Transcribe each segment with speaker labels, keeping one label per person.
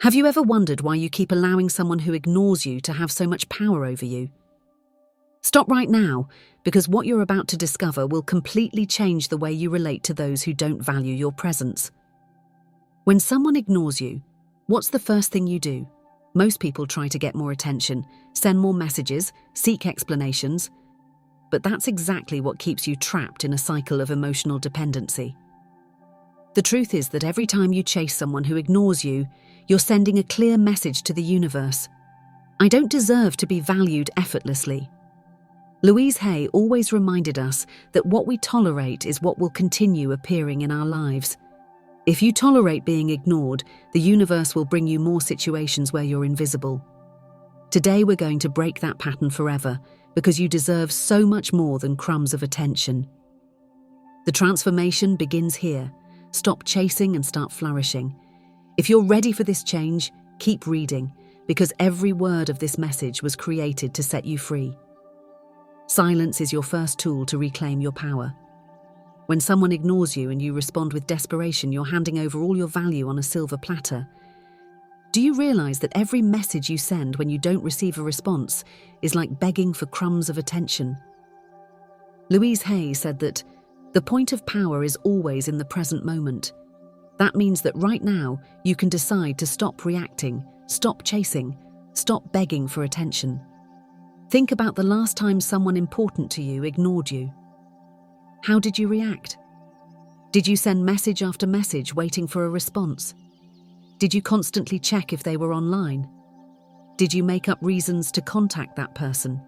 Speaker 1: Have you ever wondered why you keep allowing someone who ignores you to have so much power over you? Stop right now, because what you're about to discover will completely change the way you relate to those who don't value your presence. When someone ignores you, what's the first thing you do? Most people try to get more attention, send more messages, seek explanations. But that's exactly what keeps you trapped in a cycle of emotional dependency. The truth is that every time you chase someone who ignores you, you're sending a clear message to the universe. I don't deserve to be valued effortlessly. Louise Hay always reminded us that what we tolerate is what will continue appearing in our lives. If you tolerate being ignored, the universe will bring you more situations where you're invisible. Today we're going to break that pattern forever, because you deserve so much more than crumbs of attention. The transformation begins here. Stop chasing and start flourishing. If you're ready for this change, keep reading, because every word of this message was created to set you free. Silence is your first tool to reclaim your power. When someone ignores you and you respond with desperation, you're handing over all your value on a silver platter. Do you realize that every message you send when you don't receive a response is like begging for crumbs of attention? Louise Hay said that the point of power is always in the present moment. That means that right now you can decide to stop reacting, stop chasing, stop begging for attention. Think about the last time someone important to you ignored you. How did you react? Did you send message after message waiting for a response? Did you constantly check if they were online? Did you make up reasons to contact that person?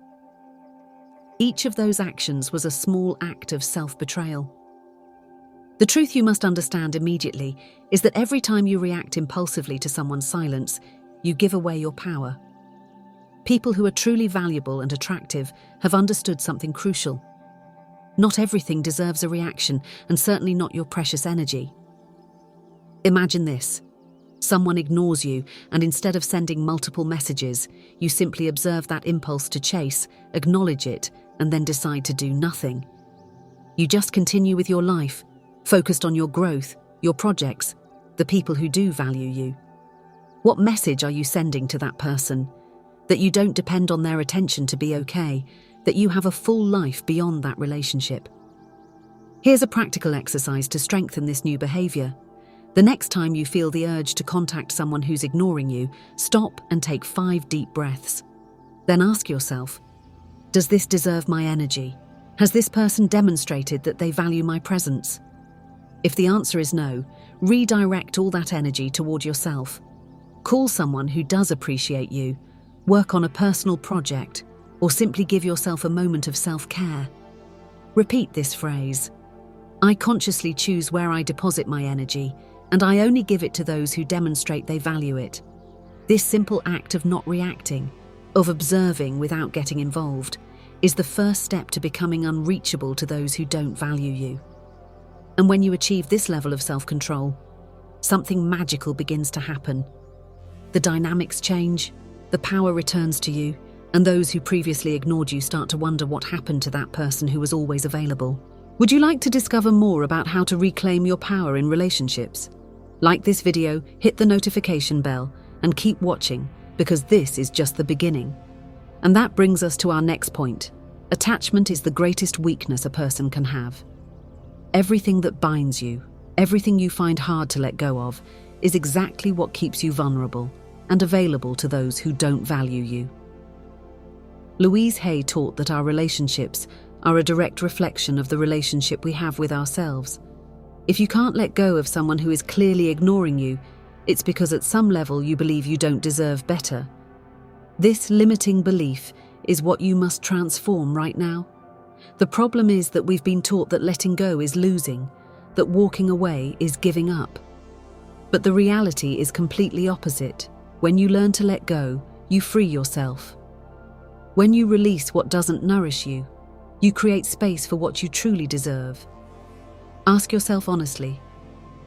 Speaker 1: Each of those actions was a small act of self-betrayal. The truth you must understand immediately is that every time you react impulsively to someone's silence, you give away your power. People who are truly valuable and attractive have understood something crucial. Not everything deserves a reaction, and certainly not your precious energy. Imagine this. Someone ignores you, and instead of sending multiple messages, you simply observe that impulse to chase, acknowledge it, and then decide to do nothing. You just continue with your life, focused on your growth, your projects, the people who do value you. What message are you sending to that person? That you don't depend on their attention to be okay, that you have a full life beyond that relationship. Here's a practical exercise to strengthen this new behavior. The next time you feel the urge to contact someone who's ignoring you, stop and take 5 deep breaths. Then ask yourself, does this deserve my energy? Has this person demonstrated that they value my presence? If the answer is no, redirect all that energy toward yourself. Call someone who does appreciate you, work on a personal project, or simply give yourself a moment of self-care. Repeat this phrase. I consciously choose where I deposit my energy, and I only give it to those who demonstrate they value it. This simple act of not reacting, of observing without getting involved, is the first step to becoming unreachable to those who don't value you. And when you achieve this level of self-control, something magical begins to happen. The dynamics change, the power returns to you, and those who previously ignored you start to wonder what happened to that person who was always available. Would you like to discover more about how to reclaim your power in relationships? Like this video, hit the notification bell, and keep watching, because this is just the beginning. And that brings us to our next point. Attachment is the greatest weakness a person can have. Everything that binds you, everything you find hard to let go of, is exactly what keeps you vulnerable and available to those who don't value you. Louise Hay taught that our relationships are a direct reflection of the relationship we have with ourselves. If you can't let go of someone who is clearly ignoring you, it's because at some level you believe you don't deserve better. This limiting belief is what you must transform right now. The problem is that we've been taught that letting go is losing, that walking away is giving up. But the reality is completely opposite. When you learn to let go, you free yourself. When you release what doesn't nourish you, you create space for what you truly deserve. Ask yourself honestly,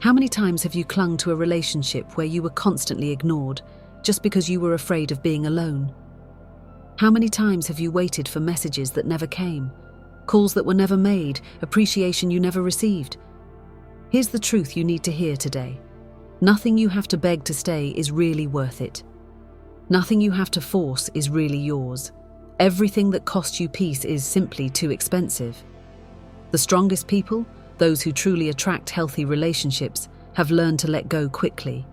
Speaker 1: how many times have you clung to a relationship where you were constantly ignored just because you were afraid of being alone? How many times have you waited for messages that never came, calls that were never made, appreciation you never received? Here's the truth you need to hear today. Nothing you have to beg to stay is really worth it. Nothing you have to force is really yours. Everything that costs you peace is simply too expensive. The strongest people, those who truly attract healthy relationships, have learned to let go quickly.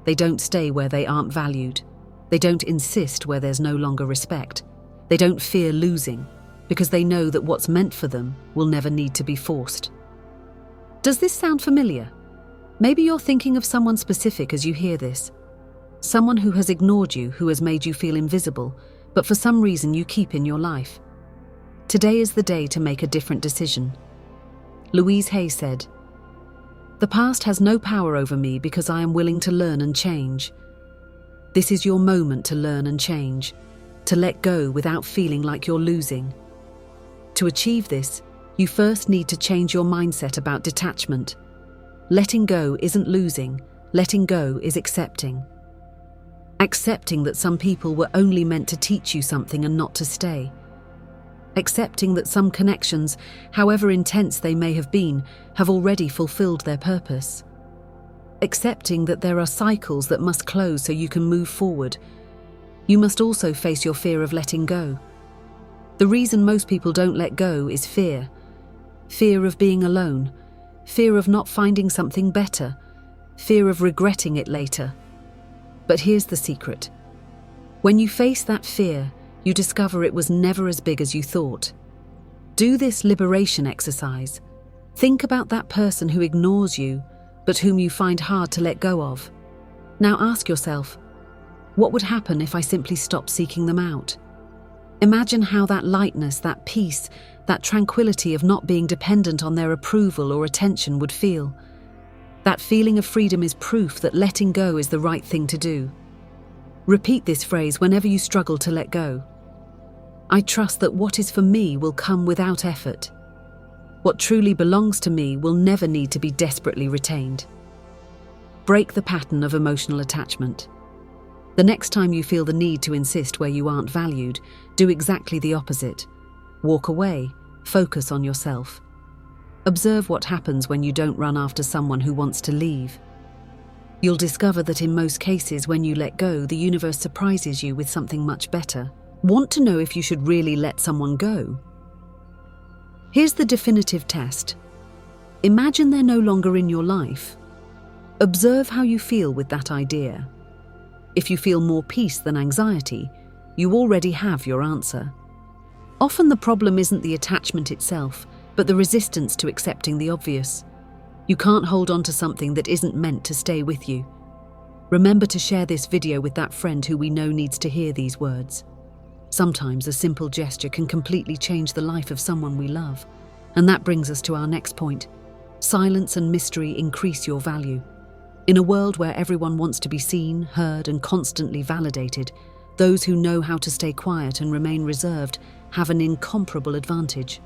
Speaker 1: They don't stay where they aren't valued. They don't insist where there's no longer respect. They don't fear losing, because they know that what's meant for them will never need to be forced. Does this sound familiar? Maybe you're thinking of someone specific as you hear this. Someone who has ignored you, who has made you feel invisible, but for some reason you keep in your life. Today is the day to make a different decision. Louise Hay said, "The past has no power over me because I am willing to learn and change." This is your moment to learn and change, to let go without feeling like you're losing. To achieve this, you first need to change your mindset about detachment. Letting go isn't losing, letting go is accepting. Accepting that some people were only meant to teach you something and not to stay. Accepting that some connections, however intense they may have been, have already fulfilled their purpose. Accepting that there are cycles that must close so you can move forward. You must also face your fear of letting go. The reason most people don't let go is fear. Fear of being alone. Fear of not finding something better. Fear of regretting it later. But here's the secret. When you face that fear, you discover it was never as big as you thought. Do this liberation exercise. Think about that person who ignores you, but whom you find hard to let go of. Now ask yourself, what would happen if I simply stopped seeking them out? Imagine how that lightness, that peace, that tranquility of not being dependent on their approval or attention would feel. That feeling of freedom is proof that letting go is the right thing to do. Repeat this phrase whenever you struggle to let go. I trust that what is for me will come without effort. What truly belongs to me will never need to be desperately retained. Break the pattern of emotional attachment. The next time you feel the need to insist where you aren't valued, do exactly the opposite. Walk away, focus on yourself. Observe what happens when you don't run after someone who wants to leave. You'll discover that in most cases, when you let go, the universe surprises you with something much better. Want to know if you should really let someone go? Here's the definitive test. Imagine they're no longer in your life. Observe how you feel with that idea. If you feel more peace than anxiety, you already have your answer. Often the problem isn't the attachment itself, but the resistance to accepting the obvious. You can't hold on to something that isn't meant to stay with you. Remember to share this video with that friend who we know needs to hear these words. Sometimes a simple gesture can completely change the life of someone we love. And that brings us to our next point. Silence and mystery increase your value. In a world where everyone wants to be seen, heard, and constantly validated, those who know how to stay quiet and remain reserved have an incomparable advantage.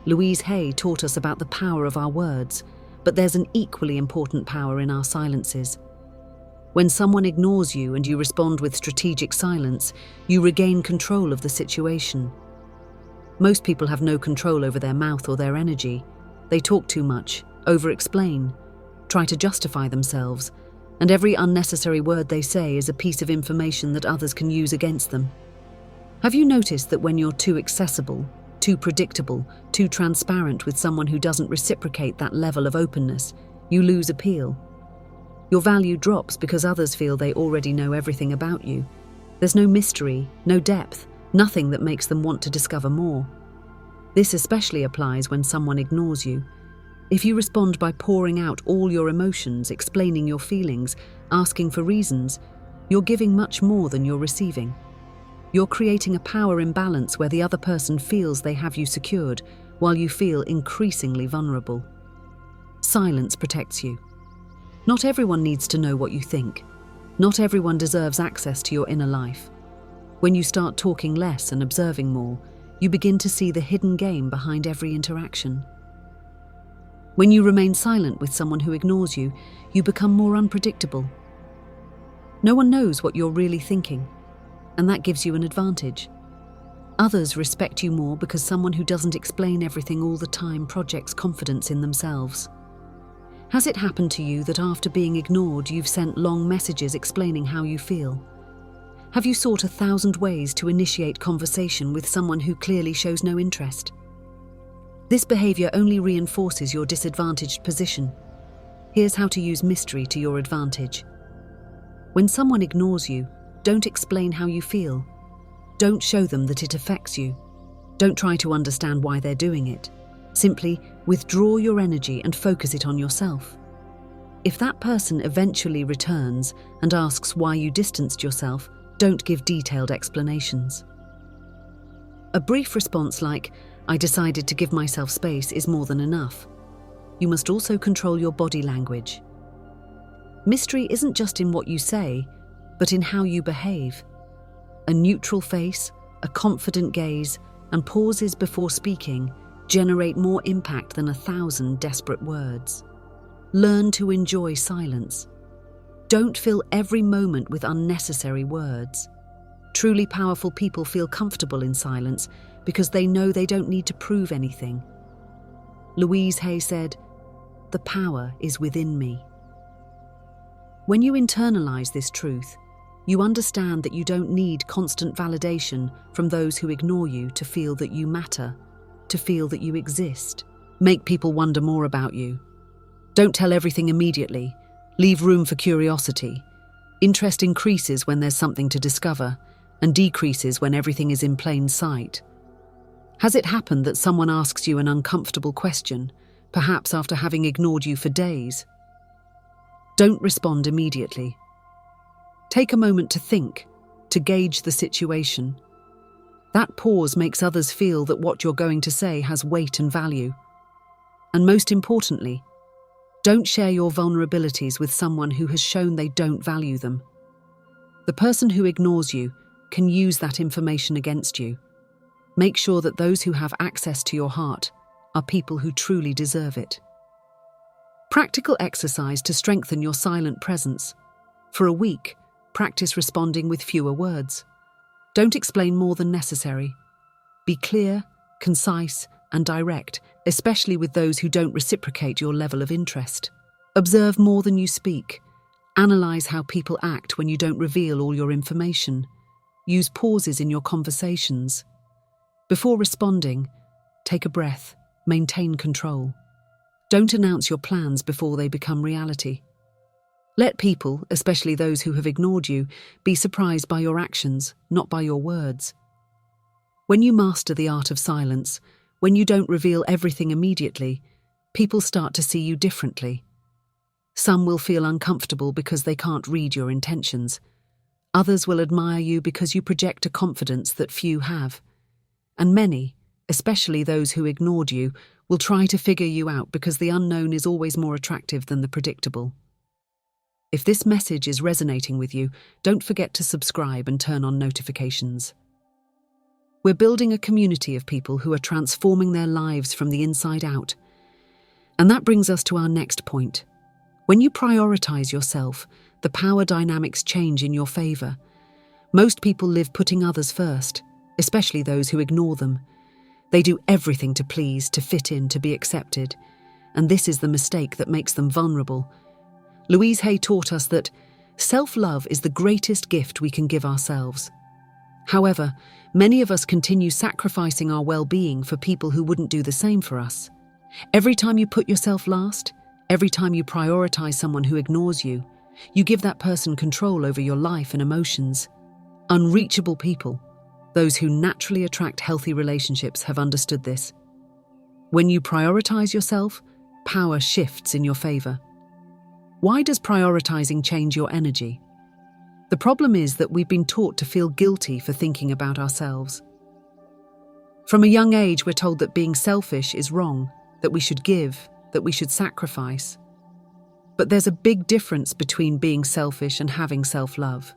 Speaker 1: Louise Hay taught us about the power of our words, but there's an equally important power in our silences. When someone ignores you and you respond with strategic silence, you regain control of the situation. Most people have no control over their mouth or their energy. They talk too much, over-explain, try to justify themselves, and every unnecessary word they say is a piece of information that others can use against them. Have you noticed that when you're too accessible, too predictable, too transparent with someone who doesn't reciprocate that level of openness, you lose appeal? Your value drops because others feel they already know everything about you. There's no mystery, no depth, nothing that makes them want to discover more. This especially applies when someone ignores you. If you respond by pouring out all your emotions, explaining your feelings, asking for reasons, you're giving much more than you're receiving. You're creating a power imbalance where the other person feels they have you secured, while you feel increasingly vulnerable. Silence protects you. Not everyone needs to know what you think. Not everyone deserves access to your inner life. When you start talking less and observing more, you begin to see the hidden game behind every interaction. When you remain silent with someone who ignores you, you become more unpredictable. No one knows what you're really thinking, and that gives you an advantage. Others respect you more because someone who doesn't explain everything all the time projects confidence in themselves. Has it happened to you that after being ignored, you've sent long messages explaining how you feel? Have you sought 1,000 ways to initiate conversation with someone who clearly shows no interest? This behavior only reinforces your disadvantaged position. Here's how to use mystery to your advantage. When someone ignores you, don't explain how you feel. Don't show them that it affects you. Don't try to understand why they're doing it. Simply withdraw your energy and focus it on yourself. If that person eventually returns and asks why you distanced yourself, don't give detailed explanations. A brief response like, "I decided to give myself space," is more than enough. You must also control your body language. Mystery isn't just in what you say, but in how you behave. A neutral face, a confident gaze, and pauses before speaking generate more impact than 1,000 desperate words. Learn to enjoy silence. Don't fill every moment with unnecessary words. Truly powerful people feel comfortable in silence because they know they don't need to prove anything. Louise Hay said, "The power is within me." When you internalize this truth, you understand that you don't need constant validation from those who ignore you to feel that you matter, to feel that you exist. Make people wonder more about you. Don't tell everything immediately. Leave room for curiosity. Interest increases when there's something to discover, and decreases when everything is in plain sight. Has it happened that someone asks you an uncomfortable question, perhaps after having ignored you for days? Don't respond immediately. Take a moment to think, to gauge the situation. That pause makes others feel that what you're going to say has weight and value. And most importantly, don't share your vulnerabilities with someone who has shown they don't value them. The person who ignores you can use that information against you. Make sure that those who have access to your heart are people who truly deserve it. Practical exercise to strengthen your silent presence. For a week, practice responding with fewer words. Don't explain more than necessary. Be clear, concise, and direct, especially with those who don't reciprocate your level of interest. Observe more than you speak. Analyze how people act when you don't reveal all your information. Use pauses in your conversations. Before responding, take a breath, maintain control. Don't announce your plans before they become reality. Let people, especially those who have ignored you, be surprised by your actions, not by your words. When you master the art of silence, when you don't reveal everything immediately, people start to see you differently. Some will feel uncomfortable because they can't read your intentions. Others will admire you because you project a confidence that few have. And many, especially those who ignored you, will try to figure you out because the unknown is always more attractive than the predictable. If this message is resonating with you, don't forget to subscribe and turn on notifications. We're building a community of people who are transforming their lives from the inside out. And that brings us to our next point. When you prioritize yourself, the power dynamics change in your favor. Most people live putting others first, especially those who ignore them. They do everything to please, to fit in, to be accepted. And this is the mistake that makes them vulnerable. Louise Hay taught us that self-love is the greatest gift we can give ourselves. However, many of us continue sacrificing our well-being for people who wouldn't do the same for us. Every time you put yourself last, every time you prioritize someone who ignores you, you give that person control over your life and emotions. Unreachable people, those who naturally attract healthy relationships, have understood this. When you prioritize yourself, power shifts in your favor. Why does prioritizing change your energy? The problem is that we've been taught to feel guilty for thinking about ourselves. From a young age, we're told that being selfish is wrong, that we should give, that we should sacrifice. But there's a big difference between being selfish and having self-love.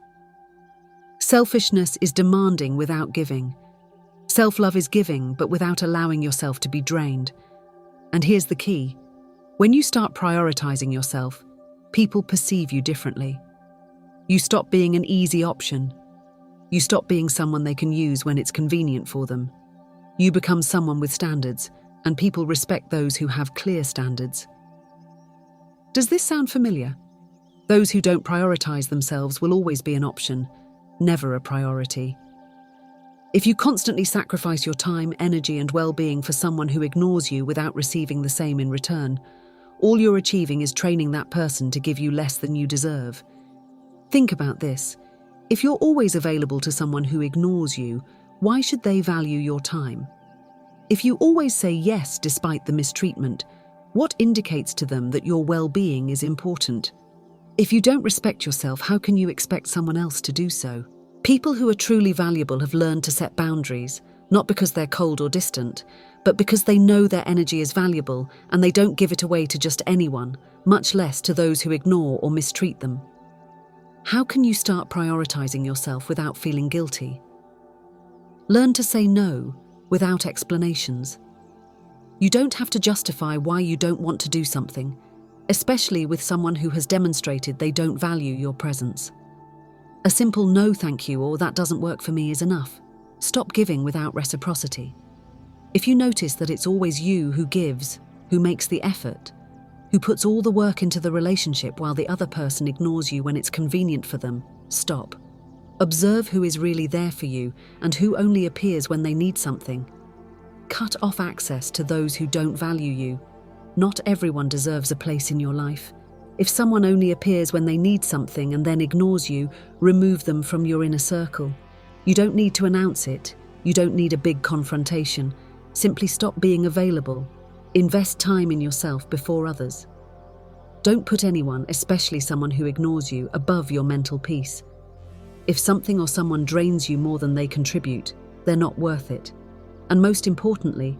Speaker 1: Selfishness is demanding without giving. Self-love is giving, but without allowing yourself to be drained. And here's the key. When you start prioritizing yourself, people perceive you differently. You stop being an easy option. You stop being someone they can use when it's convenient for them. You become someone with standards, and people respect those who have clear standards. Does this sound familiar? Those who don't prioritize themselves will always be an option, never a priority. If you constantly sacrifice your time, energy, and well-being for someone who ignores you without receiving the same in return, all you're achieving is training that person to give you less than you deserve. Think about this. If you're always available to someone who ignores you, why should they value your time? If you always say yes despite the mistreatment, what indicates to them that your well-being is important? If you don't respect yourself, how can you expect someone else to do so? People who are truly valuable have learned to set boundaries, not because they're cold or distant, but because they know their energy is valuable and they don't give it away to just anyone, much less to those who ignore or mistreat them. How can you start prioritizing yourself without feeling guilty? Learn to say no without explanations. You don't have to justify why you don't want to do something, especially with someone who has demonstrated they don't value your presence. A simple no thank you or that doesn't work for me is enough. Stop giving without reciprocity. If you notice that it's always you who gives, who makes the effort, who puts all the work into the relationship while the other person ignores you when it's convenient for them, stop. Observe who is really there for you and who only appears when they need something. Cut off access to those who don't value you. Not everyone deserves a place in your life. If someone only appears when they need something and then ignores you, remove them from your inner circle. You don't need to announce it. You don't need a big confrontation. Simply stop being available. Invest time in yourself before others. Don't put anyone, especially someone who ignores you, above your mental peace. If something or someone drains you more than they contribute, they're not worth it. And most importantly,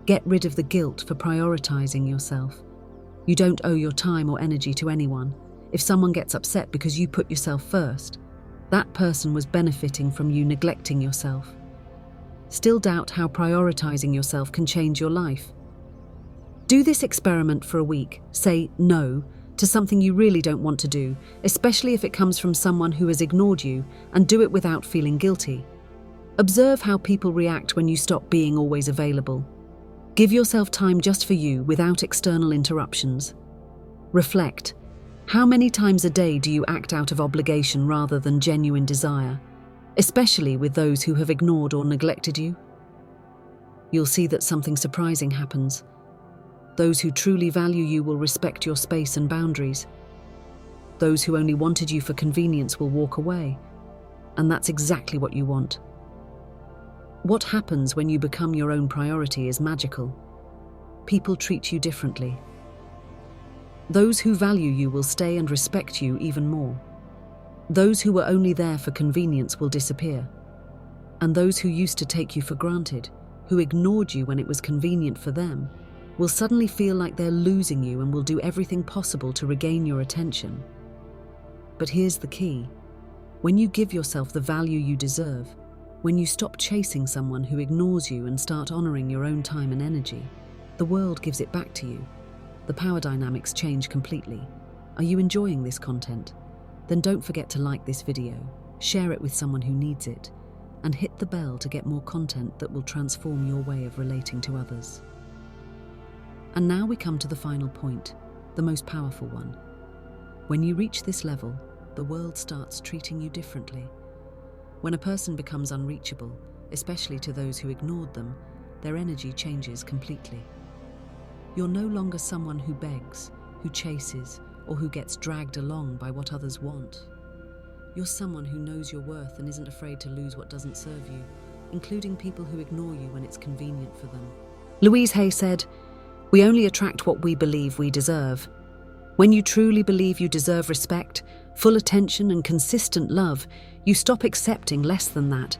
Speaker 1: get rid of the guilt for prioritizing yourself. You don't owe your time or energy to anyone. If someone gets upset because you put yourself first, that person was benefiting from you neglecting yourself. Still doubt how prioritizing yourself can change your life? Do this experiment for a week. Say no to something you really don't want to do, especially if it comes from someone who has ignored you, and do it without feeling guilty. Observe how people react when you stop being always available. Give yourself time just for you without external interruptions. Reflect. How many times a day do you act out of obligation rather than genuine desire, especially with those who have ignored or neglected you? You'll see that something surprising happens. Those who truly value you will respect your space and boundaries. Those who only wanted you for convenience will walk away. And that's exactly what you want. What happens when you become your own priority is magical. People treat you differently. Those who value you will stay and respect you even more. Those who were only there for convenience will disappear. And those who used to take you for granted, who ignored you when it was convenient for them, will suddenly feel like they're losing you and will do everything possible to regain your attention. But here's the key. When you give yourself the value you deserve, when you stop chasing someone who ignores you and start honoring your own time and energy, the world gives it back to you. The power dynamics change completely. Are you enjoying this content? Then don't forget to like this video, share it with someone who needs it, and hit the bell to get more content that will transform your way of relating to others. And now we come to the final point, the most powerful one. When you reach this level, the world starts treating you differently. When a person becomes unreachable, especially to those who ignored them, their energy changes completely. You're no longer someone who begs, who chases, or who gets dragged along by what others want. You're someone who knows your worth and isn't afraid to lose what doesn't serve you, including people who ignore you when it's convenient for them. Louise Hay said, "We only attract what we believe we deserve." When you truly believe you deserve respect, full attention, and consistent love, you stop accepting less than that.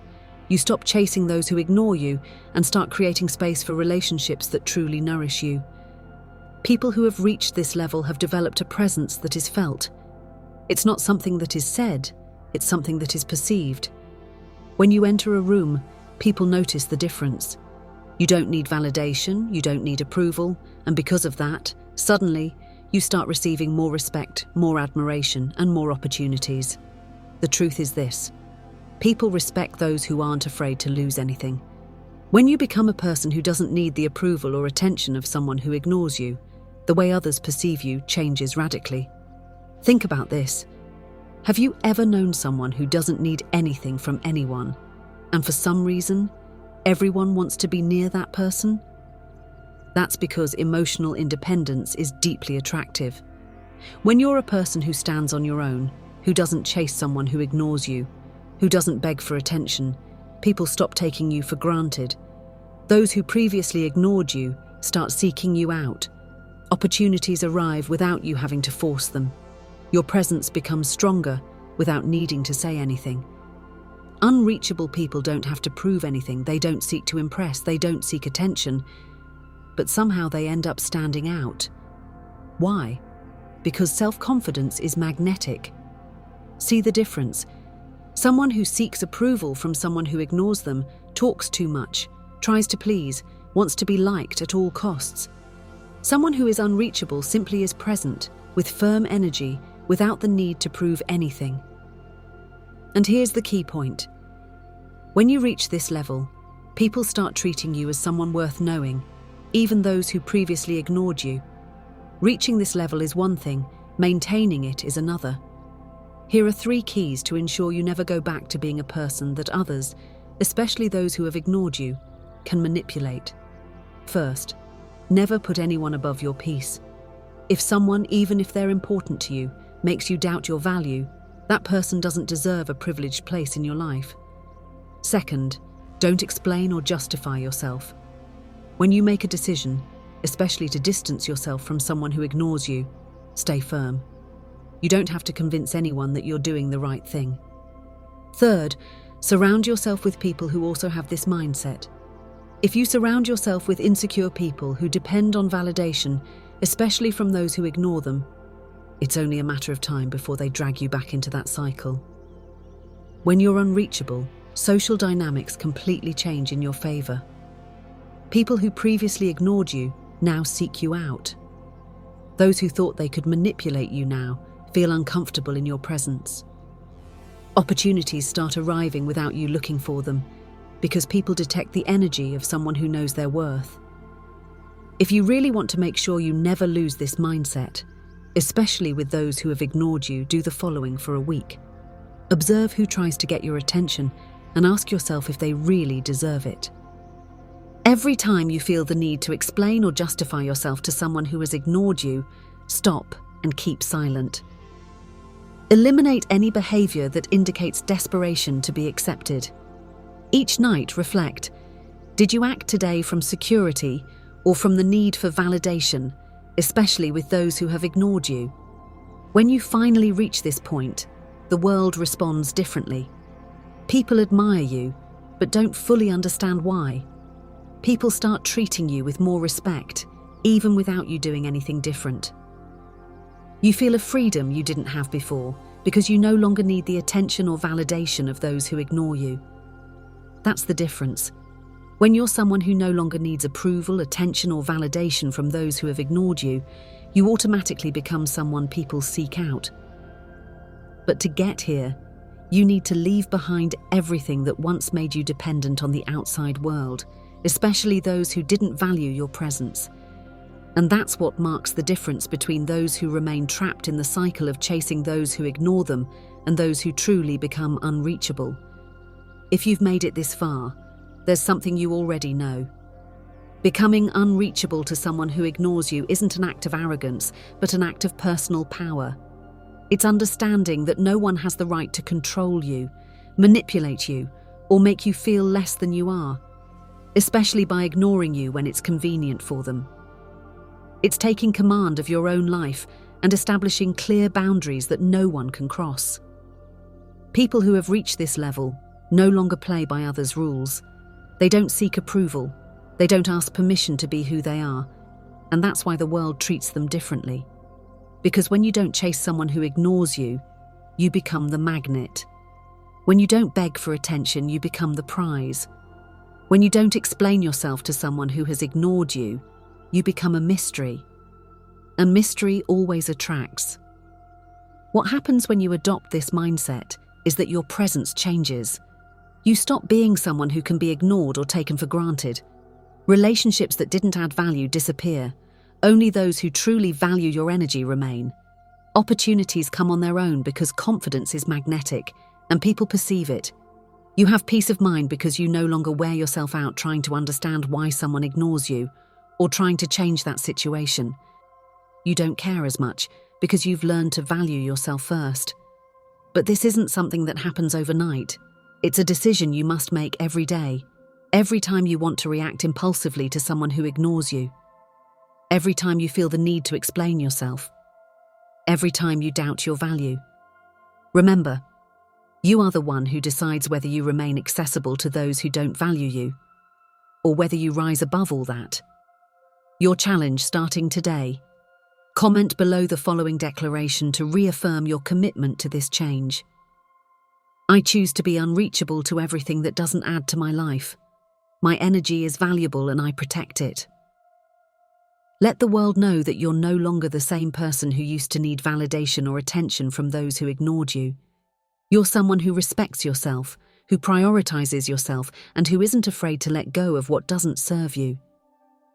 Speaker 1: You stop chasing those who ignore you and start creating space for relationships that truly nourish you. People who have reached this level have developed a presence that is felt. It's not something that is said, it's something that is perceived. When you enter a room, people notice the difference. You don't need validation, you don't need approval, and because of that, suddenly, you start receiving more respect, more admiration, and more opportunities. The truth is this: people respect those who aren't afraid to lose anything. When you become a person who doesn't need the approval or attention of someone who ignores you, the way others perceive you changes radically. Think about this. Have you ever known someone who doesn't need anything from anyone, and for some reason, everyone wants to be near that person? That's because emotional independence is deeply attractive. When you're a person who stands on your own, who doesn't chase someone who ignores you, who doesn't beg for attention, people stop taking you for granted. Those who previously ignored you start seeking you out. Opportunities arrive without you having to force them. Your presence becomes stronger without needing to say anything. Unreachable people don't have to prove anything, they don't seek to impress, they don't seek attention, but somehow they end up standing out. Why? Because self-confidence is magnetic. See the difference? Someone who seeks approval from someone who ignores them talks too much, tries to please, wants to be liked at all costs. Someone who is unreachable simply is present, with firm energy, without the need to prove anything. And here's the key point. When you reach this level, people start treating you as someone worth knowing, even those who previously ignored you. Reaching this level is one thing, maintaining it is another. Here are 3 keys to ensure you never go back to being a person that others, especially those who have ignored you, can manipulate. First, never put anyone above your peace. If someone, even if they're important to you, makes you doubt your value, that person doesn't deserve a privileged place in your life. Second, don't explain or justify yourself. When you make a decision, especially to distance yourself from someone who ignores you, stay firm. You don't have to convince anyone that you're doing the right thing. Third, surround yourself with people who also have this mindset. If you surround yourself with insecure people who depend on validation, especially from those who ignore them, it's only a matter of time before they drag you back into that cycle. When you're unreachable, social dynamics completely change in your favor. People who previously ignored you now seek you out. Those who thought they could manipulate you now feel uncomfortable in your presence. Opportunities start arriving without you looking for them, because people detect the energy of someone who knows their worth. If you really want to make sure you never lose this mindset, especially with those who have ignored you, do the following for a week. Observe who tries to get your attention and ask yourself if they really deserve it. Every time you feel the need to explain or justify yourself to someone who has ignored you, stop and keep silent. Eliminate any behavior that indicates desperation to be accepted. Each night, reflect: did you act today from security or from the need for validation, especially with those who have ignored you? When you finally reach this point, the world responds differently. People admire you, but don't fully understand why. People start treating you with more respect, even without you doing anything different. You feel a freedom you didn't have before because you no longer need the attention or validation of those who ignore you. That's the difference. When you're someone who no longer needs approval, attention, or validation from those who have ignored you, you automatically become someone people seek out. But to get here, you need to leave behind everything that once made you dependent on the outside world, especially those who didn't value your presence. And that's what marks the difference between those who remain trapped in the cycle of chasing those who ignore them and those who truly become unreachable. If you've made it this far, there's something you already know. Becoming unreachable to someone who ignores you isn't an act of arrogance, but an act of personal power. It's understanding that no one has the right to control you, manipulate you, or make you feel less than you are, especially by ignoring you when it's convenient for them. It's taking command of your own life and establishing clear boundaries that no one can cross. People who have reached this level no longer play by others' rules. They don't seek approval. They don't ask permission to be who they are. And that's why the world treats them differently. Because when you don't chase someone who ignores you, you become the magnet. When you don't beg for attention, you become the prize. When you don't explain yourself to someone who has ignored you, you become a mystery. And mystery always attracts. What happens when you adopt this mindset is that your presence changes. You stop being someone who can be ignored or taken for granted. Relationships that didn't add value disappear. Only those who truly value your energy remain. Opportunities come on their own because confidence is magnetic, and people perceive it. You have peace of mind because you no longer wear yourself out trying to understand why someone ignores you, or trying to change that situation. You don't care as much because you've learned to value yourself first. But this isn't something that happens overnight. It's a decision you must make every day, every time you want to react impulsively to someone who ignores you, every time you feel the need to explain yourself, every time you doubt your value. Remember, you are the one who decides whether you remain accessible to those who don't value you, or whether you rise above all that. Your challenge starting today. Comment below the following declaration to reaffirm your commitment to this change. I choose to be unreachable to everything that doesn't add to my life. My energy is valuable and I protect it. Let the world know that you're no longer the same person who used to need validation or attention from those who ignored you. You're someone who respects yourself, who prioritizes yourself, and who isn't afraid to let go of what doesn't serve you.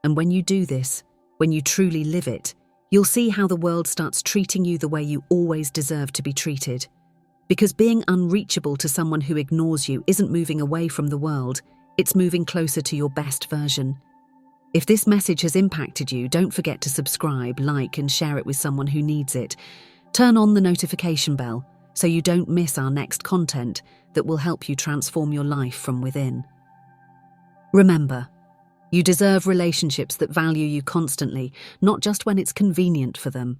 Speaker 1: And when you do this, when you truly live it, you'll see how the world starts treating you the way you always deserve to be treated. Because being unreachable to someone who ignores you isn't moving away from the world, it's moving closer to your best version. If this message has impacted you, don't forget to subscribe, like, and share it with someone who needs it. Turn on the notification bell so you don't miss our next content that will help you transform your life from within. Remember, you deserve relationships that value you constantly, not just when it's convenient for them.